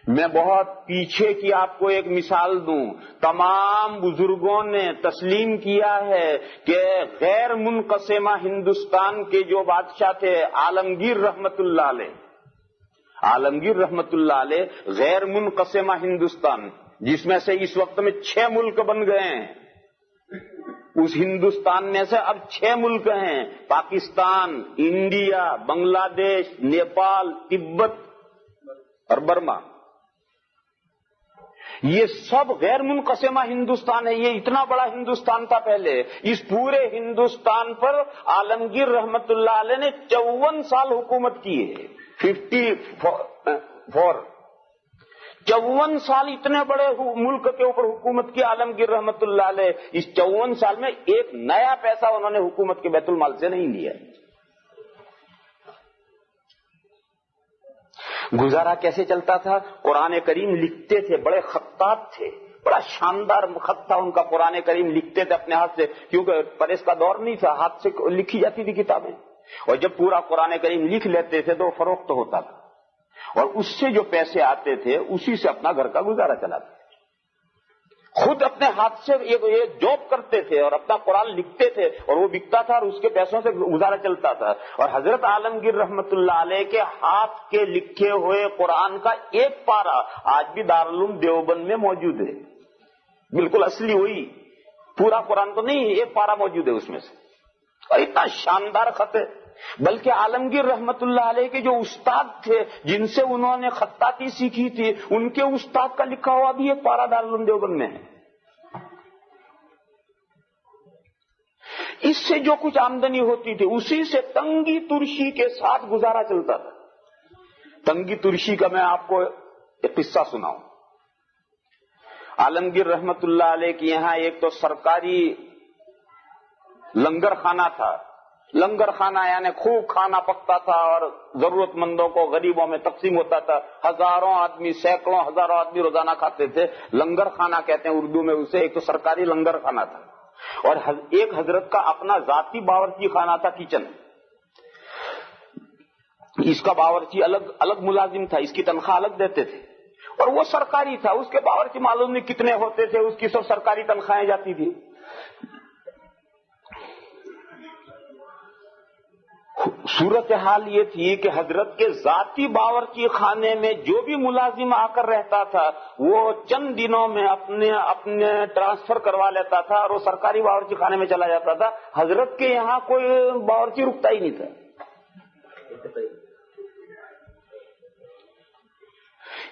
میں بہت پیچھے کی آپ کو ایک مثال دوں، تمام بزرگوں نے تسلیم کیا ہے کہ غیر منقسمہ ہندوستان کے جو بادشاہ تھے عالمگیر رحمت اللہ علیہ، عالمگیر رحمت اللہ علیہ غیر منقسمہ ہندوستان جس میں سے اس وقت میں 6 ملک بن گئے ہیں، اس ہندوستان میں سے اب 6 ملک ہیں، پاکستان، انڈیا، بنگلہ دیش، نیپال، تبت اور برما، یہ سب غیر منقسمہ ہندوستان ہے۔ یہ اتنا بڑا ہندوستان تھا پہلے، اس پورے ہندوستان پر عالمگیر رحمت اللہ علیہ نے 54 سال حکومت کی ہے، 54 سال اتنے بڑے ملک کے اوپر حکومت کی عالمگیر رحمت اللہ علیہ۔ اس 54 سال میں ایک نیا پیسہ انہوں نے حکومت کے بیت المال سے نہیں لیا۔ گزارا کیسے چلتا تھا؟ قرآن کریم لکھتے تھے، بڑے خطاط تھے، بڑا شاندار خط تھا ان کا، قرآن کریم لکھتے تھے اپنے ہاتھ سے، کیونکہ پریس کا دور نہیں تھا، ہاتھ سے لکھی جاتی تھی کتابیں، اور جب پورا قرآن کریم لکھ لیتے تھے تو فروخت ہوتا تھا، اور اس سے جو پیسے آتے تھے اسی سے اپنا گھر کا گزارا چلاتے تھے۔ خود اپنے ہاتھ سے یہ جاب کرتے تھے اور اپنا قرآن لکھتے تھے، اور وہ بکتا تھا اور اس کے پیسوں سے گزارا چلتا تھا۔ اور حضرت عالمگیر رحمت اللہ علیہ کے ہاتھ کے لکھے ہوئے قرآن کا ایک پارہ آج بھی دارالعلوم دیوبند میں موجود ہے، بالکل اصلی وہی، پورا قرآن تو نہیں، ایک پارہ موجود ہے اس میں سے، اور اتنا شاندار خط ہے۔ بلکہ عالمگیر رحمت اللہ علیہ کے جو استاد تھے جن سے انہوں نے خطاطی سیکھی تھی، ان کے استاد کا لکھا ہوا بھی ایک پارہ دارالعلوم دیوبند میں ہے۔ اس سے جو کچھ آمدنی ہوتی تھی اسی سے تنگی ترشی کے ساتھ گزارا چلتا تھا۔ تنگی ترشی کا میں آپ کو ایک قصہ سناؤں۔ عالمگیر رحمت اللہ علیہ کے یہاں ایک تو سرکاری لنگر خانہ تھا، لنگر خانہ یعنی خوب کھانا پکتا تھا اور ضرورت مندوں کو، غریبوں میں تقسیم ہوتا تھا، ہزاروں آدمی، سینکڑوں ہزاروں آدمی روزانہ کھاتے تھے۔ لنگر خانہ کہتے ہیں اردو میں اسے، ایک تو سرکاری لنگر خانہ تھا، اور ایک حضرت کا اپنا ذاتی باورچی خانہ تھا، کچن۔ اس کا باورچی الگ ملازم تھا، اس کی تنخواہ الگ دیتے تھے، اور وہ سرکاری تھا، اس کے باورچی معلوم نہیں کتنے ہوتے تھے، اس کی سب سرکاری تنخواہیں جاتی تھی۔ صورتحال یہ تھی کہ حضرت کے ذاتی باورچی خانے میں جو بھی ملازم آ کر رہتا تھا وہ چند دنوں میں اپنے ٹرانسفر کروا لیتا تھا اور وہ سرکاری باورچی خانے میں چلا جاتا تھا۔ حضرت کے یہاں کوئی باورچی رکتا ہی نہیں تھا۔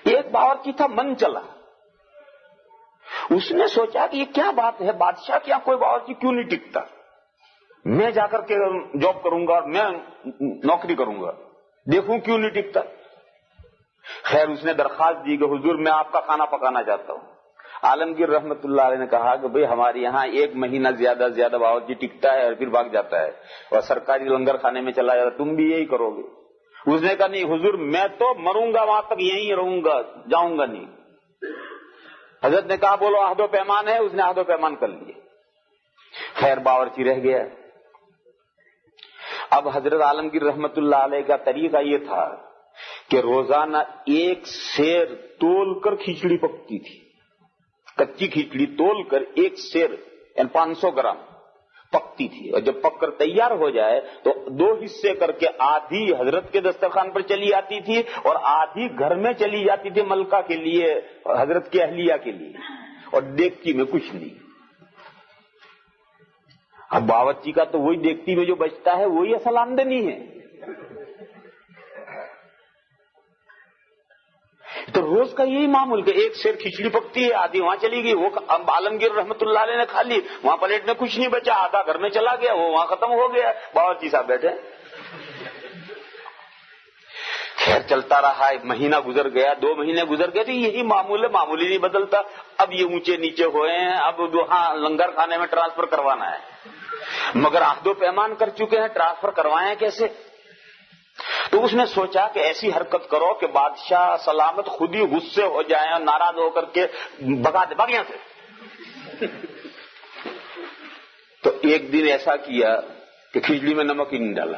ایک باورچی تھا من چلا، اس نے سوچا کہ یہ کیا بات ہے، بادشاہ کے یہاں کوئی باورچی کیوں نہیں ٹکتا، میں جا کر کے جاب کروں گا اور میں نوکری کروں گا، دیکھوں کیوں نہیں ٹکتا۔ خیر اس نے درخواست دی کہ حضور میں آپ کا کھانا پکانا چاہتا ہوں۔ عالمگیر رحمت اللہ علیہ نے کہا کہ بھئی ہمارے یہاں 1 مہینہ زیادہ سے زیادہ باورچی ٹکتا ہے اور پھر بھاگ جاتا ہے اور سرکاری لنگر خانے میں چلا جاتا ہے، تم بھی یہی کرو گے؟ اس نے کہا نہیں حضور میں تو مروں گا وہاں تک یہیں رہوں گا، جاؤں گا نہیں۔ حضرت نے کہا بولو عہد و پیمان ہے، اس نے عہد و پیمان کر لیے۔ خیر باورچی رہ گیا۔ اب حضرت عالمگیر رحمت اللہ علیہ کا طریقہ یہ تھا کہ روزانہ 1 سیر تول کر کھچڑی پکتی تھی، کچی کھچڑی تول کر 1 سیر یعنی 500 گرام پکتی تھی، اور جب پک کر تیار ہو جائے تو 2 حصے کر کے آدھی حضرت کے دسترخوان پر چلی آتی تھی اور آدھی گھر میں چلی جاتی تھی ملکہ کے لیے، حضرت کی اہلیہ کے لیے، اور دیگچی میں کچھ نہیں۔ اب باورچی کا تو وہی دیگچی میں جو بچتا ہے وہی اصل آمدنی ہے۔ تو روز کا یہی معمول کہ 1 سیر کھچڑی پکتی ہے، آدھی وہاں چلی گئی، وہ عالمگیر رحمت اللہ علیہ نے کھا لی، وہاں پلیٹ میں کچھ نہیں بچا، آدھا گھر میں چلا گیا، وہ وہاں ختم ہو گیا، باورچی صاحب بیٹھے۔ خیر چلتا رہا، 1 مہینہ گزر گیا، 2 مہینے گزر گئے، تو یہی معمول ہے، معمول ہی نہیں بدلتا۔ اب یہ اونچے نیچے ہوئے ہیں، اب وہاں لنگر خانے میں ٹرانسفر کروانا ہے، مگر عہد و پیمان کر چکے ہیں، ٹرانسفر کروائیں کیسے؟ تو اس نے سوچا کہ ایسی حرکت کرو کہ بادشاہ سلامت خود ہی غصے ہو جائیں اور ناراض ہو کر کے بھگا دے، بھاگ یہاں سے۔ تو ایک دن ایسا کیا کہ کھچڑی میں نمک ہی نہیں ڈالا،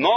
9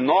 9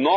9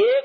1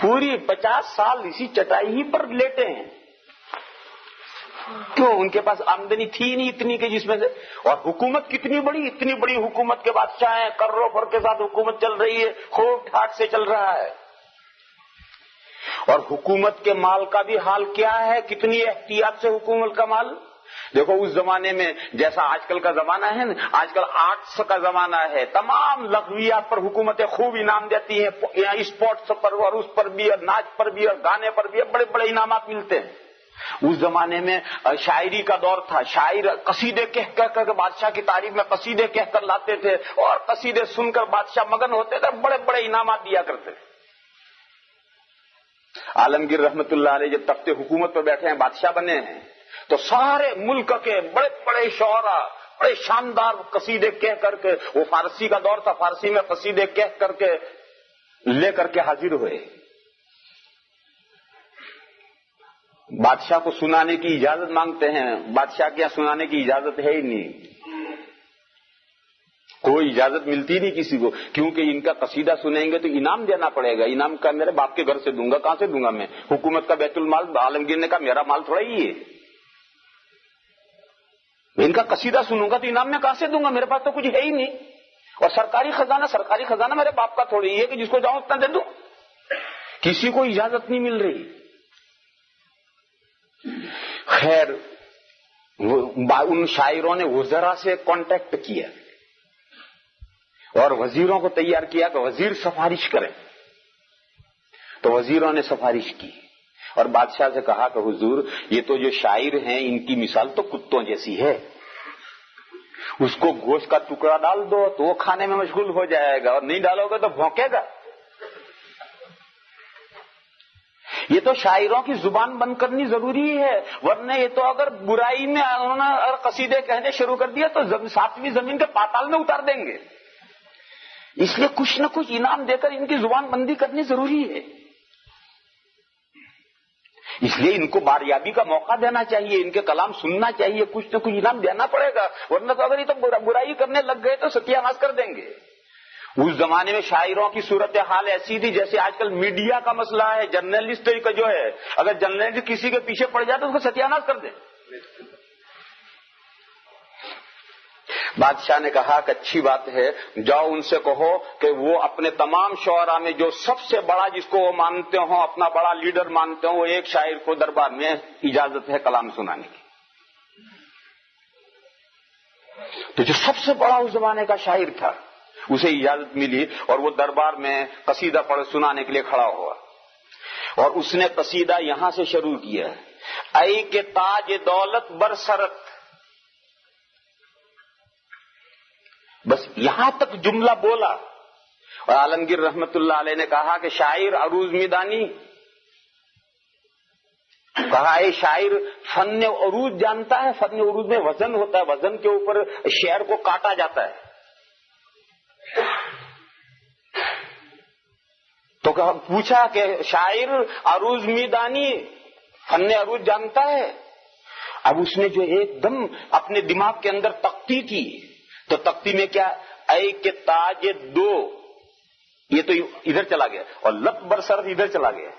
پوری 50 سال اسی چٹائی ہی پر لیٹے ہیں. کیوں؟ ان کے پاس آمدنی تھی نہیں اتنی کہ جس میں سے، اور حکومت کتنی بڑی، اتنی بڑی حکومت کے بادشاہ ہیں، کروں پر کے ساتھ حکومت چل رہی ہے، خوب ٹھاٹ سے چل رہا ہے. اور حکومت کے مال کا بھی حال کیا ہے، کتنی احتیاط سے حکومت کا مال. دیکھو اس زمانے میں جیسا آج کل کا زمانہ ہے نا، آج کل آرٹس کا زمانہ ہے، تمام لغویات پر حکومتیں خوب انعام دیتی ہیں، اسپورٹس پر اور اس پر بھی، اور ناچ پر بھی، اور گانے پر بھی بڑے بڑے انعامات ملتے ہیں. اس زمانے میں شاعری کا دور تھا، شاعر قصیدے کہہ کر بادشاہ کی تعریف میں قصیدے کہہ کر لاتے تھے، اور قصیدے سن کر بادشاہ مگن ہوتے تھے، بڑے بڑے انعامات دیا کرتے تھے. عالمگیر رحمت اللہ علیہ جب تخت حکومت پر بیٹھے ہیں، بادشاہ بنے ہیں، تو سارے ملک کے بڑے بڑے شعراء بڑے شاندار قصیدے کہہ کر کے، وہ فارسی کا دور تھا، فارسی میں قصیدے کہہ کر کے لے کر کے حاضر ہوئے. بادشاہ کو سنانے کی اجازت مانگتے ہیں، بادشاہ کے یہاں سنانے کی اجازت ہے ہی نہیں، کوئی اجازت ملتی نہیں کسی کو، کیونکہ ان کا قصیدہ سنیں گے تو انعام دینا پڑے گا. انعام کا میرے باپ کے گھر سے دوں گا، کہاں سے دوں گا میں؟ حکومت کا بیت المال. عالمگیر نے کہا میرا مال تھوڑا ہی ہے، ان کا قصیدہ سنوں گا تو انعام میں کہاں سے دوں گا؟ میرے پاس تو کچھ ہے ہی نہیں. اور سرکاری خزانہ میرے باپ کا تھوڑی ہی ہے کہ جس کو جاؤں اتنا دے دوں. کسی کو اجازت نہیں مل رہی. خیر ان شاعروں نے وزراء سے کانٹیکٹ کیا اور وزیروں کو تیار کیا کہ وزیر سفارش کریں. تو وزیروں نے سفارش کی اور بادشاہ سے کہا کہ حضور یہ تو جو شاعر ہیں ان کی مثال تو کتوں جیسی ہے، اس کو گوشت کا ٹکڑا ڈال دو تو وہ کھانے میں مشغول ہو جائے گا، اور نہیں ڈالو گے تو بھونکے گا. یہ تو شاعروں کی زبان بند کرنی ضروری ہے، ورنہ یہ تو اگر برائی میں انہوں نے اگر قصیدے کہنے شروع کر دیا تو ساتویں زمین کے پاتال میں اتار دیں گے. اس لیے کچھ نہ کچھ انعام دے کر ان کی زبان بندی کرنی ضروری ہے. اس لیے ان کو باریابی کا موقع دینا چاہیے، ان کے کلام سننا چاہیے، کچھ نہ کچھ انعام دینا پڑے گا، ورنہ تو اگر یہ تو برائی کرنے لگ گئے تو ستیہ ناش کر دیں گے. اس زمانے میں شاعروں کی صورتحال ایسی تھی جیسے آج کل میڈیا کا مسئلہ ہے. جرنلسٹ کا جو ہے، اگر جرنلسٹ کسی کے پیچھے پڑ جائے تو اس کو ستیہ ناش کر دیں. بادشاہ نے کہا کہ اچھی بات ہے، جاؤ ان سے کہو کہ وہ اپنے تمام شعراء میں جو سب سے بڑا جس کو وہ مانتے ہوں، اپنا بڑا لیڈر مانتے ہوں، وہ ایک شاعر کو دربار میں اجازت ہے کلام سنانے کی. تو جو سب سے بڑا اس زمانے کا شاعر تھا اسے اجازت ملی اور وہ دربار میں قصیدہ پڑھ سنانے کے لیے کھڑا ہوا. اور اس نے قصیدہ یہاں سے شروع کیا، اے کہ تاج دولت برسرت. بس یہاں تک جملہ بولا اور عالمگیر رحمت اللہ علیہ نے کہا کہ شاعر عروض میدانی، کہا اے شاعر فن عروض جانتا ہے؟ فن عروض میں وزن ہوتا ہے، وزن کے اوپر شعر کو کاٹا جاتا ہے. تو پوچھا کہ شاعر عروض میدانی فن عروض جانتا ہے؟ اب اس نے جو ایک دم اپنے دماغ کے اندر تختی کی، تو تختی میں کیا، اے کہ تاج دو، یہ تو ادھر چلا گیا، اور لت برسر ادھر چلا گیا،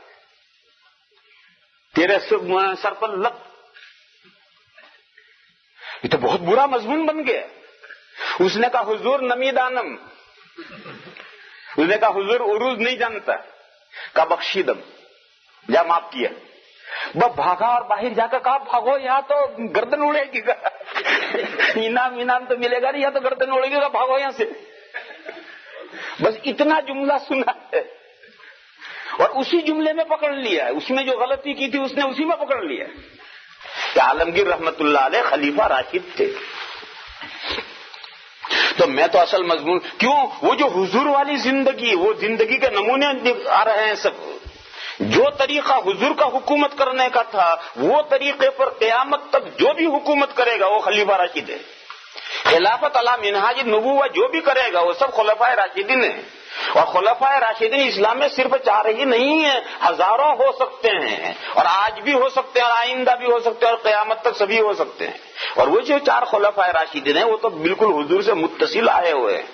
تیرے سر پر لت. یہ تو بہت برا مضمون بن گیا. اس نے کہا حضور نمی دانم، اس نے کہا حضور عروض نہیں جانتا. کہا بخشیدم، جا معاف کیا. وہ بھاگا اور باہر جا کر کہا بھاگو یہاں تو گردن اڑے گی، انعام تو ملے گا نہیں، یہاں تو گردن اڑے گی، بھاگو یہاں سے. بس اتنا جملہ سنا ہے اور اسی جملے میں پکڑ لیا ہے، اس میں جو غلطی کی تھی اس نے اسی میں پکڑ لیا. کہ عالمگیر رحمت اللہ علیہ خلیفہ راشد تھے. تو میں تو اصل مضمون کیوں، وہ جو حضور والی زندگی، وہ زندگی کے نمونے آ رہے ہیں سب. جو طریقہ حضور کا حکومت کرنے کا تھا وہ طریقے پر قیامت تک جو بھی حکومت کرے گا وہ خلیفہ راشد ہے. خلافت علی منہاج النبوہ جو بھی کرے گا وہ سب خلفائے راشدین ہیں. اور خلفائے راشدین اسلام میں صرف 4 ہی نہیں ہیں، ہزاروں ہو سکتے ہیں، اور آج بھی ہو سکتے ہیں، اور آئندہ بھی ہو سکتے ہیں، اور قیامت تک سبھی ہو سکتے ہیں. اور وہ جو 4 خلفائے راشدین ہیں وہ تو بالکل حضور سے متصل آئے ہوئے ہیں.